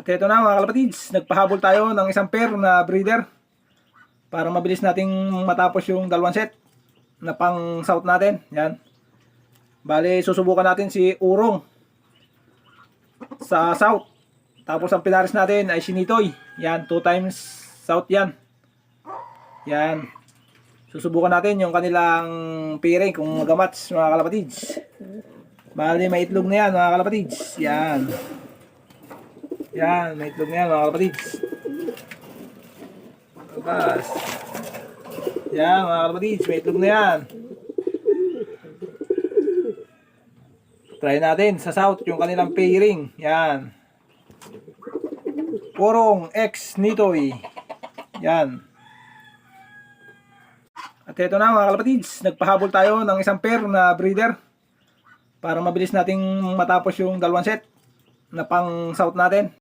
At ito na mga kalapatids, nagpahabol tayo ng isang pair na breeder para mabilis nating matapos yung dalawang set na pang south natin. Yan. Bale, susubukan natin si Urong sa south. Tapos ang pinaris natin ay si Nitoy. Yan, 2 times south yan. Yan. Susubukan natin yung kanilang pairing kung magamats mga kalapatids. Bale, may itlog na yan mga kalapatids. Yan. Yan, may itlog na yan mga kalapatids. Labas. Yan mga kalapatids, may itlog na yan. Try natin sa south yung kanilang pairing. Yan. Urong X Nitoy. Yan. At ito na mga kalapatids, nagpahabol tayo ng isang pair na breeder para mabilis nating matapos yung dalawang set na pang south natin.